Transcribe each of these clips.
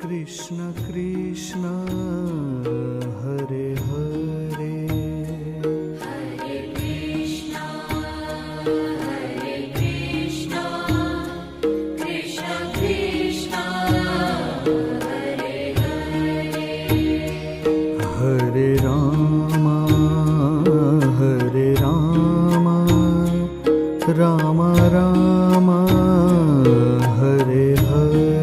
Krishna Krishna Hare Hare Hare Krishna Krishna Krishna Hare Hare Hare Rama Rama Rama Hare Hare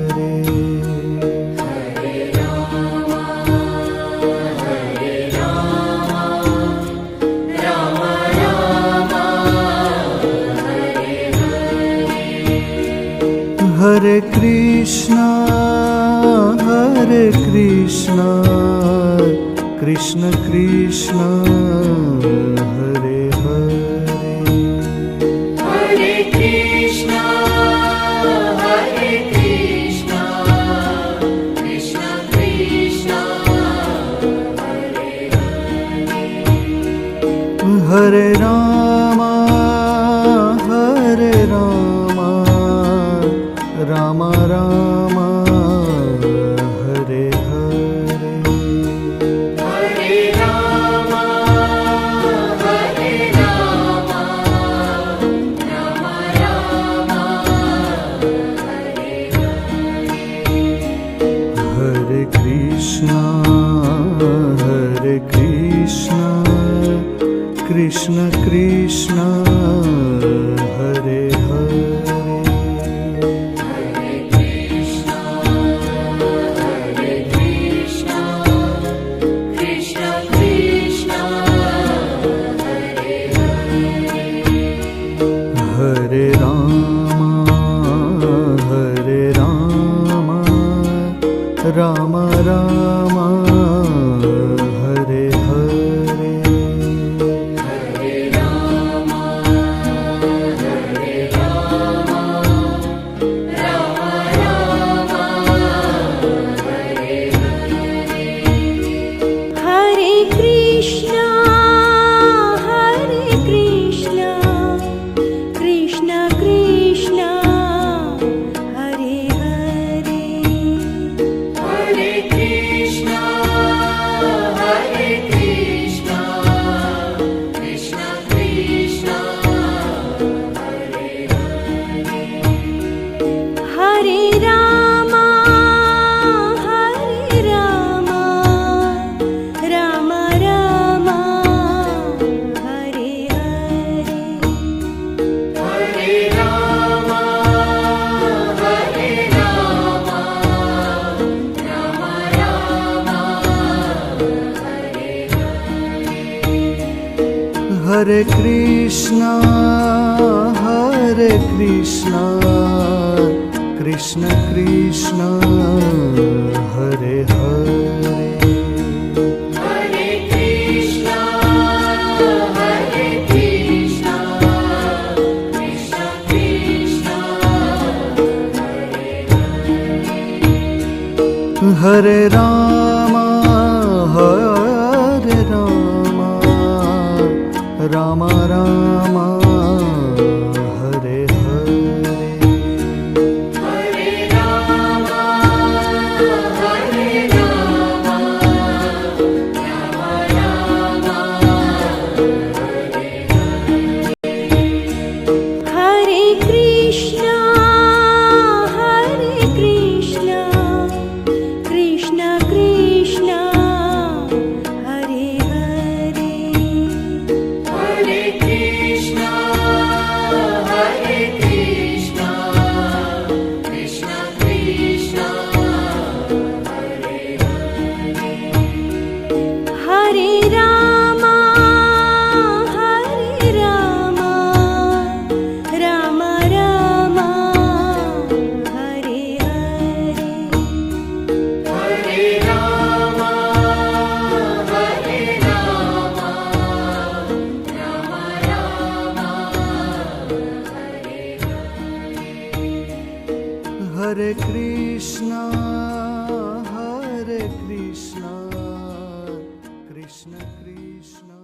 Hare Krishna Krishna Krishna Hare Hare Hare Krishna Krishna Krishna Hare Hare Hare Rama Rama Rama Hare Hare Hare Rama Rama Rama Hare Hare Hare Krishna Krishna Krishna Hare Hare Hare Krishna Krishna Krishna Krishna Hare Hare Hare Rama Rama Rama Hare Hare Hare Rama Rama Rama Hare Hare Hare Krishna Krishna Krishna Hare Hare Hare Krishna Krishna Krishna Krishna Hare Hare Hare Rama Rama Rama Hare Hare Hare Rama Rama Rama Hare Hare Hare Krishna Krishna Krishna Hare Hare Hare Krishna Krishna Krishna Krishna Hare Hare Rama Rama Rama Hare Hare Hare Rama Rama Rama Hare Krishna Krishna Krishna Hare Krishna, Hare Krishna, Krishna Krishna.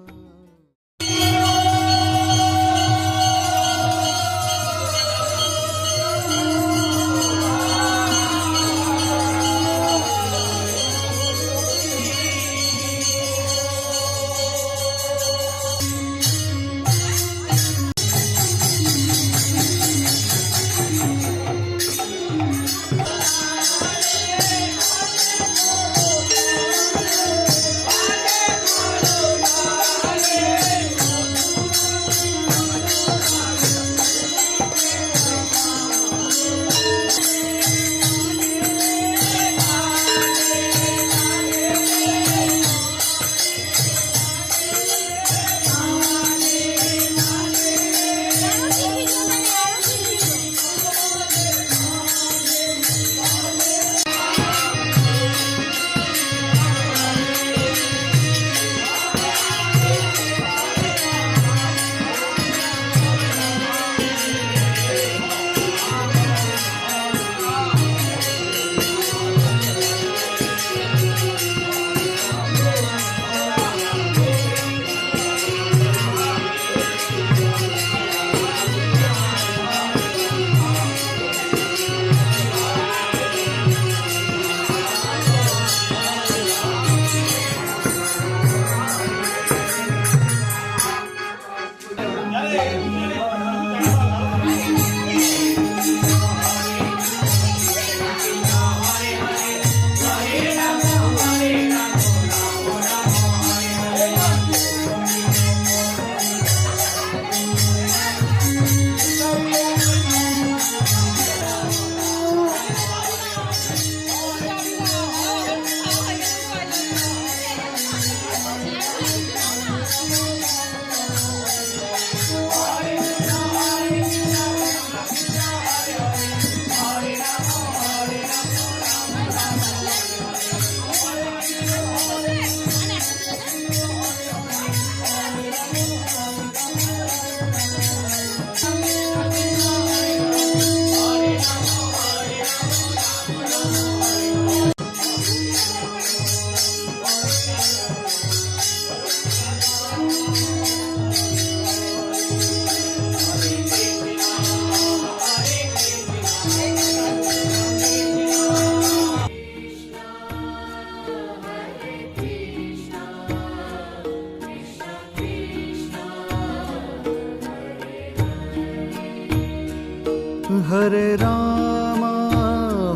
Hare Rama,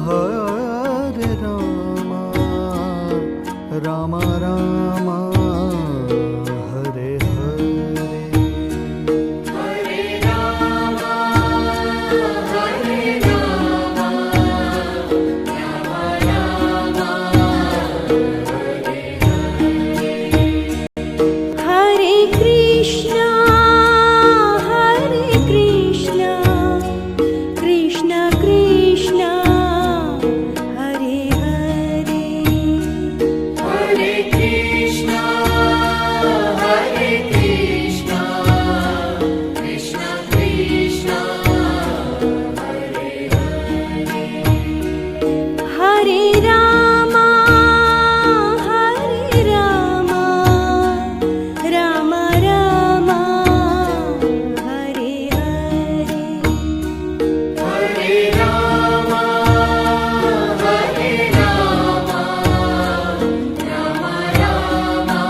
Hare Rama, Rama Rama, Hare Hare. Hare Rama, Hare Rama, Rama Rama, Hare Hare. Hare Krishna, Hare Krishna, Krishna Krishna, Hare Hare. Hare Krishna, Hare Krishna, Krishna Krishna, Hare Hare. Hare Rama, Hare Rama, Rama Rama, Hare Hare. Hare Rama, Hare Rama, Rama Rama,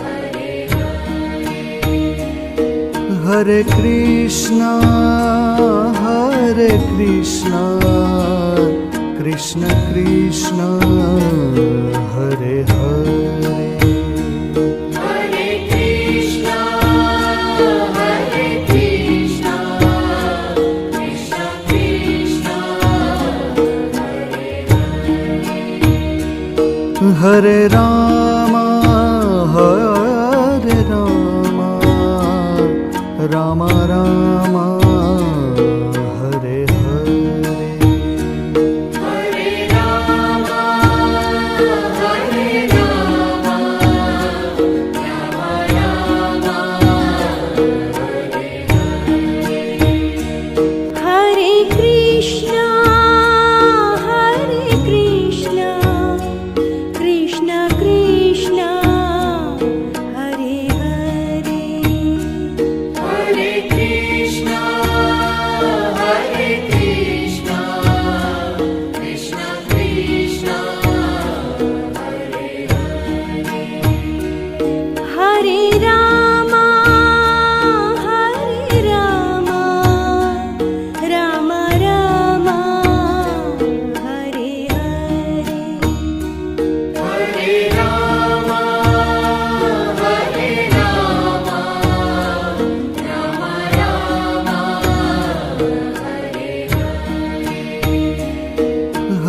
Hare Hare. Hare Krishna, Hare Krishna, Krishna Krishna, Hare Hare. Hare Krishna, Hare Krishna, Krishna Krishna, Hare Hare. Hare Rama, Hare Rama, Rama Rama, Hare Hare. Hare Rama, Hare Rama, Rama Rama, Hare Hare. Hare Krishna,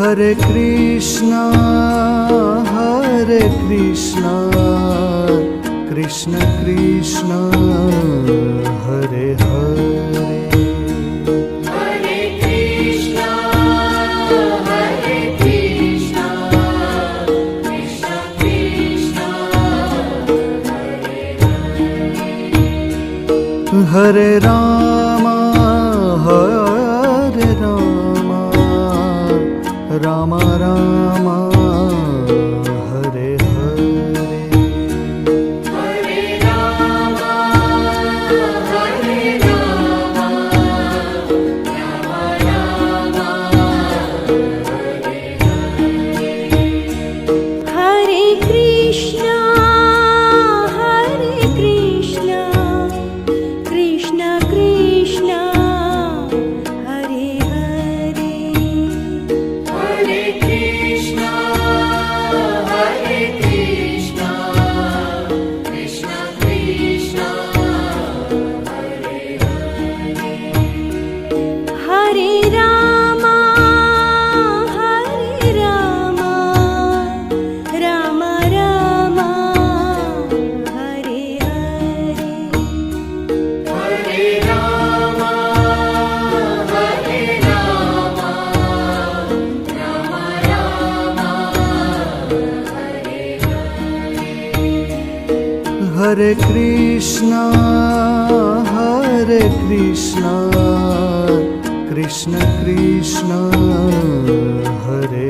Hare Krishna, Krishna Krishna, Hare Hare. Hare Krishna, Krishna Krishna, Hare Rama, Rama Rama, Hare Hare. Hare Rama, Rama Rama, Hare Krishna, Krishna Krishna, Hare Hare. Hare Krishna, Krishna Krishna, Hare Rama, Rama Rama, Hare Hare. Hare Rama, Rama Rama, Hare Krishna, Krishna Krishna, Hare